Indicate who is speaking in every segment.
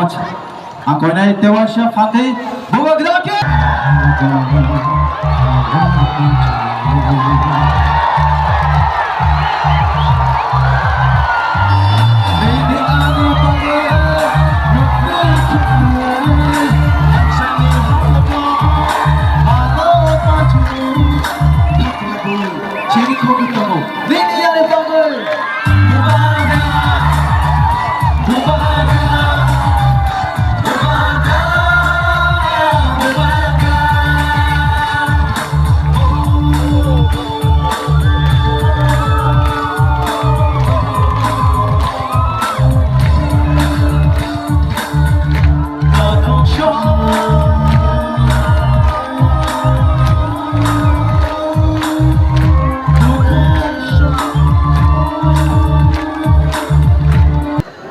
Speaker 1: much. Ang koinay Tewasha Fatih Buwagrake.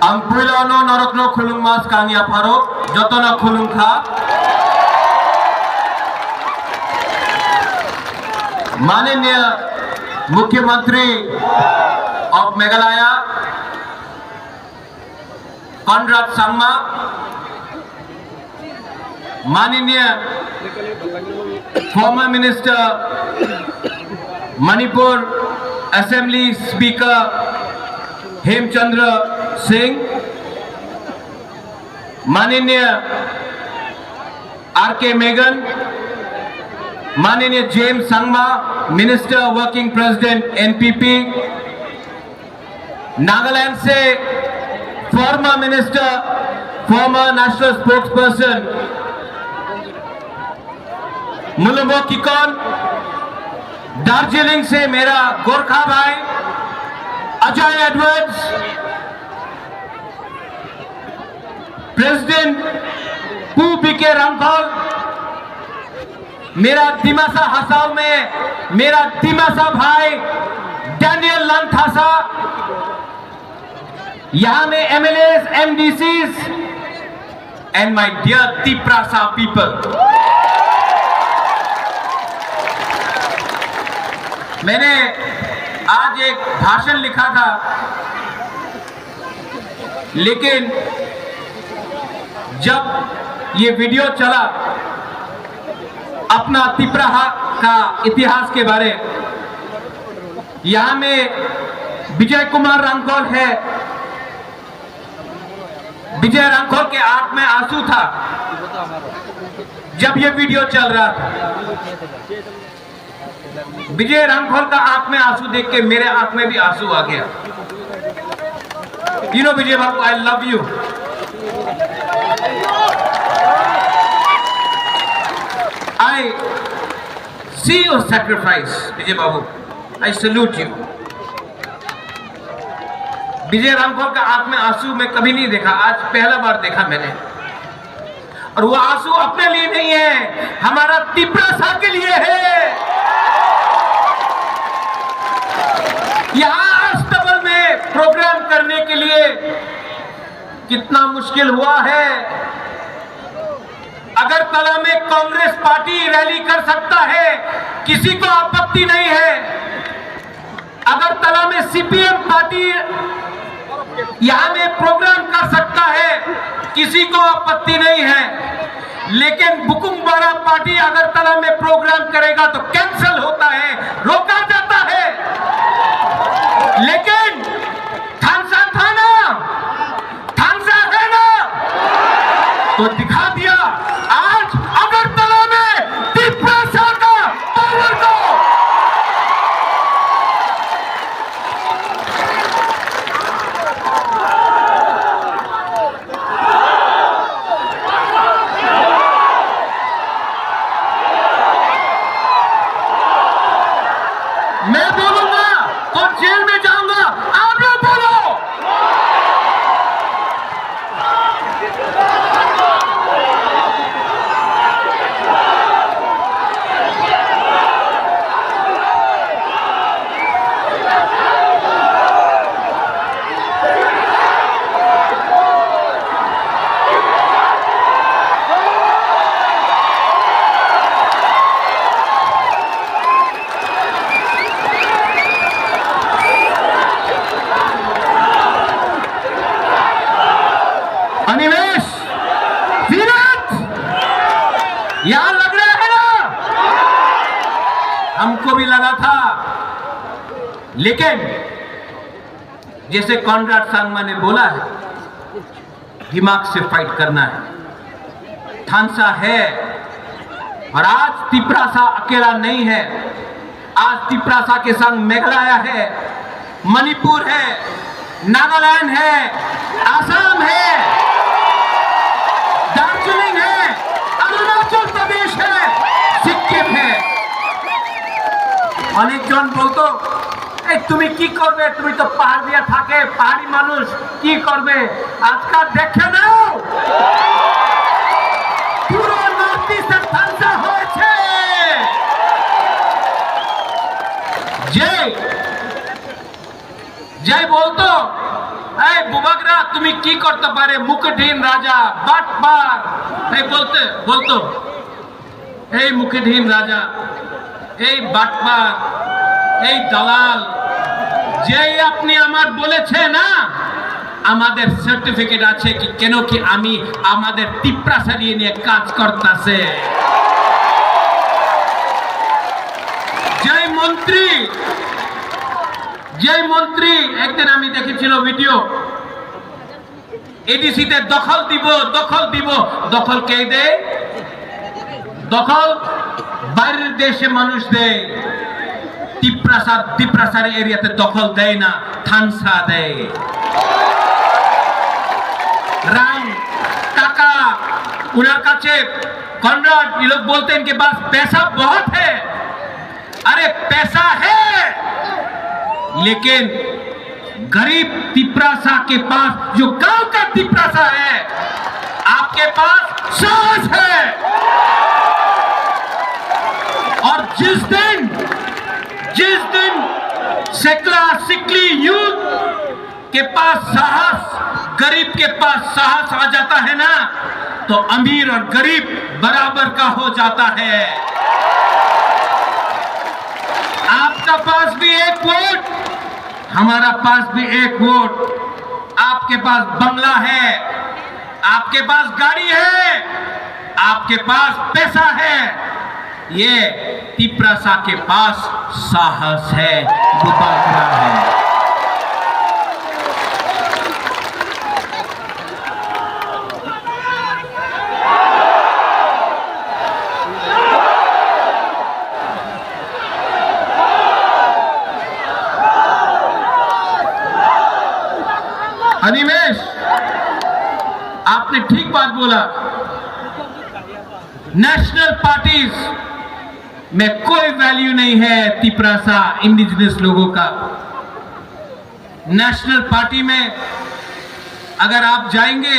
Speaker 2: Ang puilano narokno khulung mas kangya pharo jotona khulung kha माननीय मुख्यमंत्री of Meghalaya Conrad Sangma, माननीय former minister Manipur assembly speaker Hemchandra Singh, माननीय R K Megen, माननीय James Sangma minister working president NPP, Nagaland से former minister former national spokesperson Mhonlumo Kikon, Darjeeling से मेरा गोरखा भाई Ajay Edwards, president Pu B रामफल, मेरा दिमासा हसाव में मेरा दिमासा भाई डैनियल लंथासा, यहां में MLAs MDCs and my dear Tiprasa people. मैंने आज एक भाषण लिखा था, लेकिन जब ये वीडियो चला अपना तिप्राहा का इतिहास के बारे, यहां में विजय कुमार रांखोल है। विजय रांखोल के आंख में आंसू था जब ये वीडियो चल रहा था। विजय रांखोल का आंख में आंसू देख के मेरे आंख में भी आंसू आ गया। You know Vijay Babu, I love you. I see your sacrifice, Vijay Babu. I salute you। विजय रांखोल का आंख में आंसू मैं कभी नहीं देखा, आज पहला बार देखा मैंने। और वो आंसू अपने लिए नहीं है, हमारा तिप्रासा के लिए है। यहां अस्तबल में प्रोग्राम करने के लिए कितना मुश्किल हुआ है। अगरतला में कांग्रेस पार्टी रैली कर सकता है, किसी को आपत्ति नहीं है। अगरतला में सीपीएम पार्टी यहां में प्रोग्राम कर सकता है, किसी को आपत्ति नहीं है। लेकिन बुकुमबारा पार्टी अगरतला में प्रोग्राम करेगा तो कैंसिल होता है, रोका जाता है। लेकिन थानसा था ना, थानसा है ना, तो दिखा दिया आज अगरतला में तिप्रासा का पावर को। मैं बोलूंगा तो जेल में जाऊंगा, आप लोग बोलो। लगा था, लेकिन जैसे कॉनराड सांगमा ने बोला है, दिमाग से फाइट करना है। थानसा है, और आज तिप्रासा अकेला नहीं है। आज तिप्रासा के संग मेघालय है, मणिपुर है, नागालैंड है, आसाम है, दार्जिलिंग है, अरुणाचल प्रदेश है, सिक्किम है। অনেকজন বলতো এই তুমি কি করবে, তুমি তো পাহাড় দিয়া থাকে, পাহাড়ি মানুষ কি করবে। আজকাল দেখে নাও পুরো নর্থ ইস্টের থানসা হয়েছে। জয় বলতো এই বুবাগরা তুমি কি করতে পারে, মুখঢীন রাজা বাটপার, এই বলতো এই মুখঢীন রাজা, এই বাটপার, এই দালাল, যেই আপনি আমার বলেছে না আমাদের সার্টিফিকেট আছে কি কেন কি আমি আমাদের তিপ্রাসারি নিয়ে কাজ করতেছে। যেই মন্ত্রী একদিন আমি দেখেছিল ভিডিও, এডিসিতে দখল দিব, দখল কে দেয়? দখল বাইরের দেশে মানুষ দেয়। তিপ্রাসার এরিয়াতে দখল দেয় না, থানসা দেয়। রাং টাকা उनर काचे कॉनराड ये लोग बोलते हैं इनके पास पैसा बहुत है। अरे पैसा है, लेकिन गरीब तिप्रासा के पास, जो गांव का तिप्रासा है, आपके पास साहस है। और जिस दिन सेकला सिकली यूथ के पास साहस, गरीब के पास साहस आ जाता है ना, तो अमीर और गरीब बराबर का हो जाता है। आपका पास भी एक वोट, हमारा पास भी एक वोट। आपके पास बंगला है, आपके पास गाड़ी है, आपके पास पैसा है, ये तिप्रासा के पास साहस है, बुबागरा है। अनिमेश, आपने ठीक बात बोला। नेशनल पार्टीज में कोई वैल्यू नहीं है तिप्रासा इंडिजिनस लोगों का। नेशनल पार्टी में अगर आप जाएंगे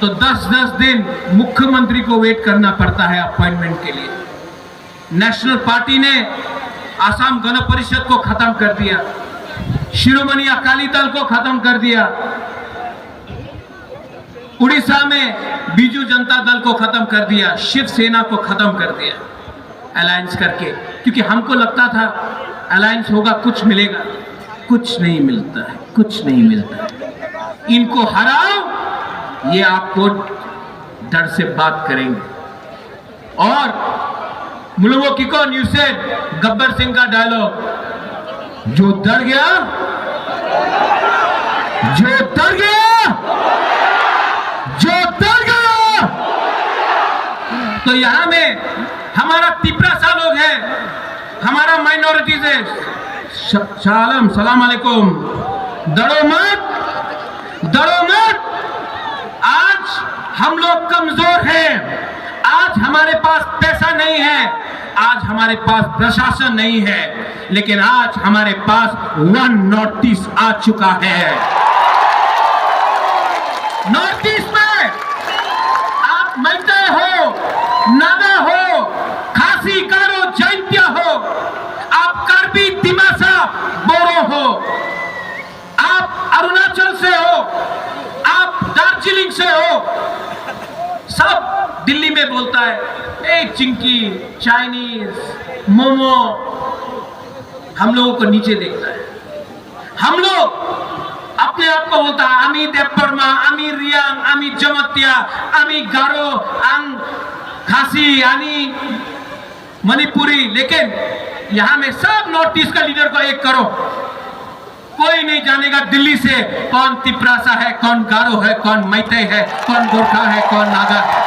Speaker 2: तो 10-10 दिन मुख्यमंत्री को वेट करना पड़ता है अपॉइंटमेंट के लिए। नेशनल पार्टी ने आसाम गण परिषद को खत्म कर दिया, शिरोमणि अकाली दल को खत्म कर दिया, उड़ीसा में बीजू जनता दल को खत्म कर दिया, शिवसेना को खत्म कर दिया अलायंस करके, क्योंकि हमको लगता था अलायंस होगा कुछ मिलेगा। कुछ नहीं मिलता है, कुछ नहीं मिलता है। इनको हराओ, ये आपको डर से बात करेंगे। और मुलुगो किको न्यूज से गब्बर सिंह का डायलॉग, जो डर गया, जो डर गया, जो डर गया। तो यहां में हमारा तिप्रासा लोग हैं, हमारा माइनॉरिटीज है। सलाम अलैकुम, डरो मत, डरो मत। आज हम लोग कमजोर हैं, आज हमारे पास पैसा नहीं है, आज हमारे पास प्रशासन नहीं है, लेकिन आज हमारे पास वन नॉर्थ ईस्ट आ चुका है। नॉर्थ ईस्ट में आप मैते हो, नागा हो, खासी, गारो, जैंतिया हो, आप कार्बी, दिमासा, बोरो हो, आप अरुणाचल से हो, आप दार्जिलिंग से हो, सब दिल्ली में बोलता है ए चिंकी, चाइनीज, मोमो। हम लोगों को नीचे देखता है। हम लोग अपने आप को बोलता है आमी देवबर्मा, आमी रियांग, आमी जमतिया, आमी गारो, आंग खासी, यानी मणिपुरी। लेकिन यहां में सब नॉर्थ ईस्ट का लीडर को एक करो, कोई नहीं जानेगा दिल्ली से कौन तिपरासा है, कौन गारो है, कौन मैतेई है, कौन गोरखा है, कौन नागा है,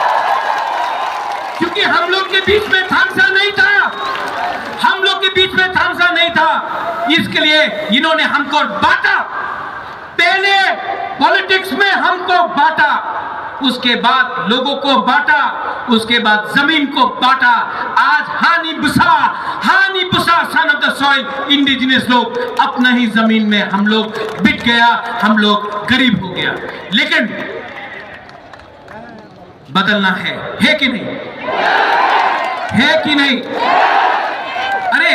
Speaker 2: क्योंकि हम लोग के बीच में थामसा नहीं था, हम लोग के बीच में थामसा नहीं था। इसके लिए इन्होंने हमको बांटा, पहले पॉलिटिक्स में हमको बांटा, उसके बाद लोगों को बांटा, उसके बाद जमीन को बांटा। आज हानि बुसा son of the soil indigenous लोग अपना ही जमीन में हम लोग बिक गया, हम लोग गरीब हो गया। लेकिन बदलना है कि नहीं, है कि नहीं? अरे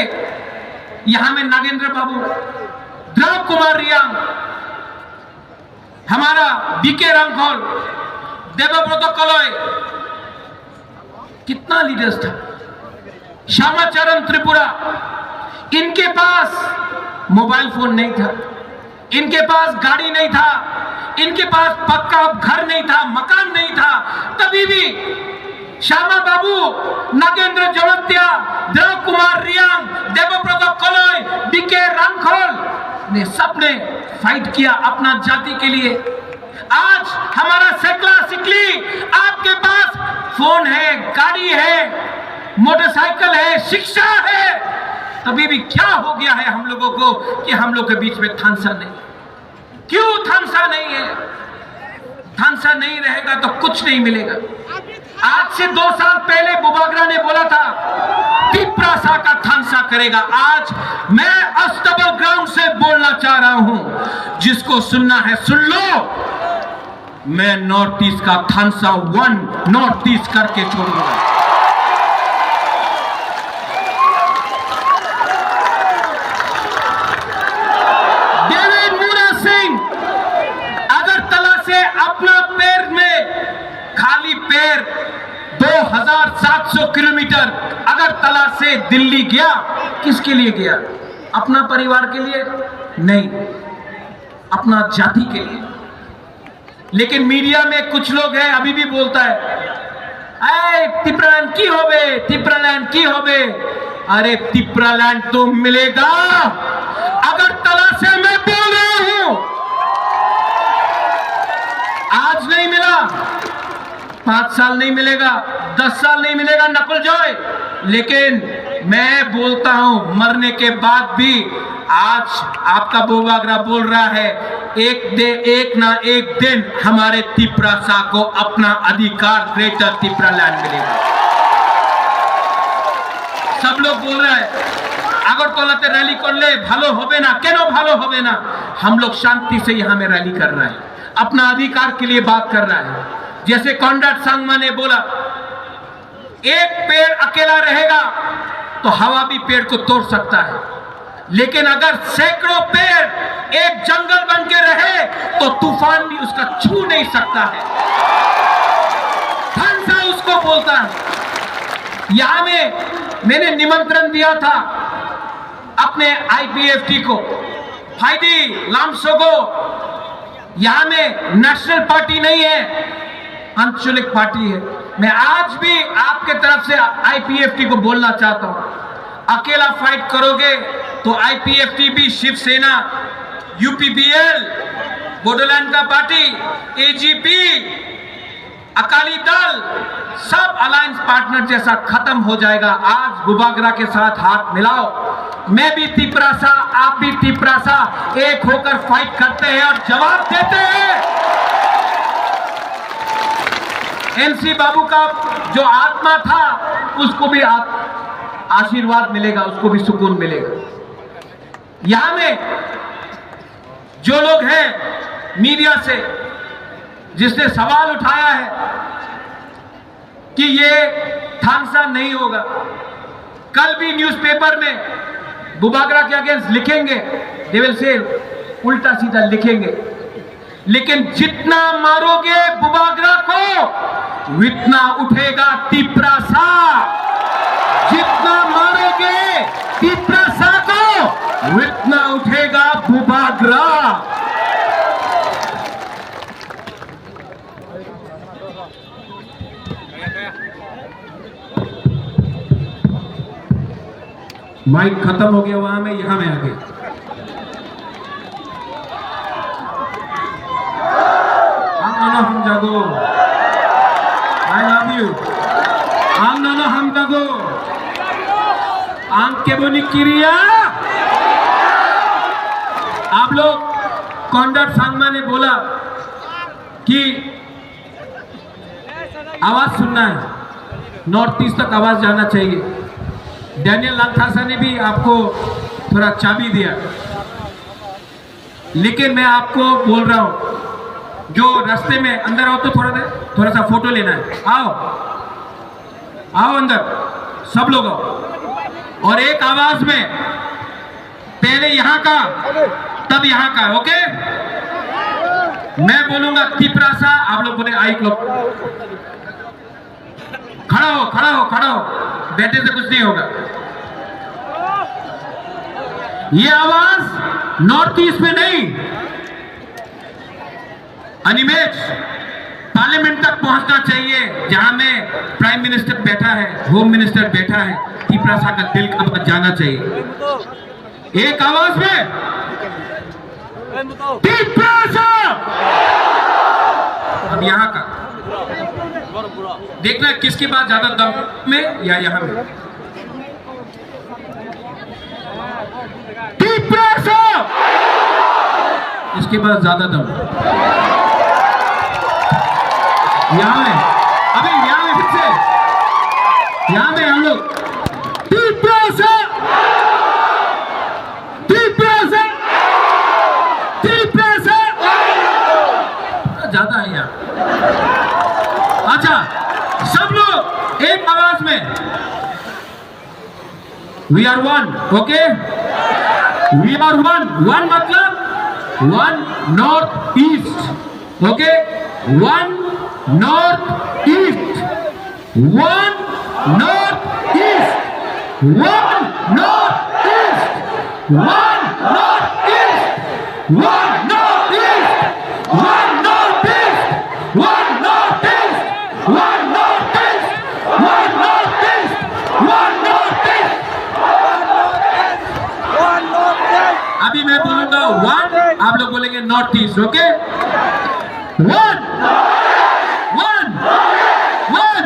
Speaker 2: यहां में नागेंद्र बाबू, द्रव कुमार रियांग, हमारा बीके रांखल, देवव्रत कलय, कितना लीडर्स था, श्यामाचरण त्रिपुरा, इनके पास मोबाइल फोन नहीं था, इनके पास गाड़ी नहीं था, इनके पास पक्का घर नहीं था, मकान नहीं था, तभी भी श्यामा बाबू, नागेंद्र जवंतिया, द्रव कुमार रियांग, देवव्रत कलय, बीके रांखल ने सबने फाइट किया अपना जाति के लिए। आज हमारा सेकला सिकली, आपके पास फोन है, गाड़ी है, मोटरसाइकिल है, शिक्षा है, तभी भी क्या हो गया है हम लोगों को कि हम लोग के बीच में थामसा नहीं। क्यों थामसा नहीं है? थामसा नहीं रहेगा तो कुछ नहीं मिलेगा। आज से 2 साल पहले बुबागरा ने बोला था तिपरासा का थामसा करेगा। आज मैं अस्तबल ग्राउंड से बोलना चाह रहा हूं, जिसको सुनना है सुन लो, मैं नॉर्थ ईस्ट का थामसा 1 नॉर्थ ईस्ट करके छोड़ूंगा। देवेंद्र सिंह अगरतला से अपना पैर में खाली पैर 2700 किलोमीटर अगरतला से दिल्ली गया। किसके लिए गया? अपना परिवार के लिए नहीं, अपना जाति के लिए। लेकिन मीडिया में कुछ लोग हैं अभी भी बोलता है तिपरालैंड की होबे, तिपरालैंड की होबे। अरे तिपरालैंड तो मिलेगा, अगरतला से मैं बोल रहा हूं। आज नहीं मिला, 5 साल नहीं मिलेगा, 10 साल नहीं मिलेगा नकुल जॉय, लेकिन मैं बोलता हूं मरने के बाद भी आज आपका बुबागरा बोल रहा है एक ना एक दिन हमारे तिपरासा को अपना अधिकार ग्रेटर तिपरालैंड मिलेगा। सब लोग बोल रहे हैं আগরতলাতে रैली कर ले भालो होबे ना, केनो भालो होबे ना। हम लोग शांति से यहां में रैली कर रहे हैं, अपना अधिकार के लिए बात कर रहा है। जैसे कॉनराड सांगमा ने बोला, एक पेड़ अकेला रहेगा तो हवा भी पेड़ को तोड़ सकता है, लेकिन अगर सैकड़ों पेड़ एक जंगल बन के रहे तो तूफान भी उसका छू नहीं सकता है। थामसा उसको बोलता है। यहां में मैंने निमंत्रण दिया था अपने आईपीएफटी को, फाइदी लामसोगो। यहां में नेशनल पार्टी नहीं है, आंचलिक पार्टी है। मैं आज भी आपके तरफ से आईपीएफटी को बोलना चाहता हूं, अकेला फाइट करोगे तो आईपीएफटी भी, शिवसेना, यूपीबीएल, बोडोलैंड का पार्टी, एजीपी, अकाली दल, सब अलायंस पार्टनर जैसा खत्म हो जाएगा। आज बुबागरा के साथ हाथ मिलाओ, मैं भी तिपरासा, आप भी तिपरासा, एक होकर फाइट करते हैं और जवाब देते हैं। एमसी बाबू का जो आत्मा था उसको भी आशीर्वाद मिलेगा, उसको भी सुकून मिलेगा। यहां में जो लोग हैं मीडिया से, जिसने सवाल उठाया है कि ये थामसा नहीं होगा, कल भी न्यूज़पेपर में बुबागरा के अगेंस्ट लिखेंगे, दे विल से उल्टा सीधा लिखेंगे, लेकिन जितना मारोगे बुबागरा को उतना उठेगा तिपरासा। जितना मारोगे तिपरासा को उतना उठेगा बुबागरा। माइक खत्म हो गया वहां में, यहां में आ गए। हम जागो, आई लव यू। हम जागो आम के बोनी किरिया। आप लोग कॉन्डर सांगमा ने बोला कि आवाज सुनना है, नॉर्थ ईस्ट तक आवाज जाना चाहिए। डैनियल लालथासा ने भी आपको थोड़ा चाबी दिया, लेकिन मैं आपको बोल रहा हूं, जो रास्ते में अंदर आओ तो थोड़ा सा फोटो लेना है। आओ अंदर, सब लोग आओ, और एक आवाज में, पहले यहां का तब यहां का, ओके? मैं बोलूंगा तिप्रासा, आप लोग बोले आई लोग। खड़ा हो, बैठे से कुछ नहीं होगा। ये आवाज नॉर्थ ईस्ट में नहीं, अनिमेश पार्लियामेंट तक पहुंचना चाहिए, जहां में प्राइम मिनिस्टर बैठा है, होम मिनिस्टर बैठा है। तिप्रासा का दिल का बात जाना चाहिए, एक आवाज में तिप्रासा। अब यहां का देखना किसके पास ज्यादा दम में, या यहां में। तिप्रासा इसके पास ज्यादा दम, यहां में। अबे यहां में, फिर से यहां में हम लोग तिप्रासा, तिप्रासा, तिप्रासा ज्यादा है यहाँ। अच्छा, सब लोग एक आवाज में, we are one, okay? We are one. One मतलब one North East, okay? One North East, one North East, one North East, one North East, one North East, one North East, one North East, one North East, one North East, one North East. अभी मैं बोलूंगा one, आप लोग बोलेंगे North East, okay? One, one, one,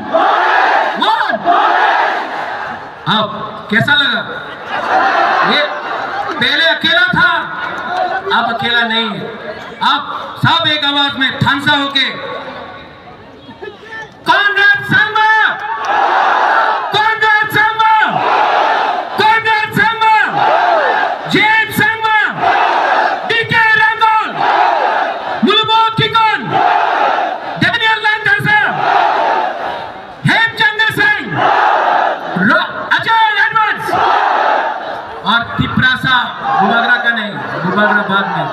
Speaker 2: one. अब कैसा लगा? ये पहले अकेला था, अब अकेला नहीं है। अब सब एक आवाज में थानसा होके, Conrad Sangma, Conrad Sangma, Conrad Sangma, James Sangma, D K Rangol, Mulumod Kikon, Daniel Lalthasa, Hemchandra Singh, Ajay Edwards, और तिप्रासा, बुबागरा का नहीं, बुबागरा बाद में।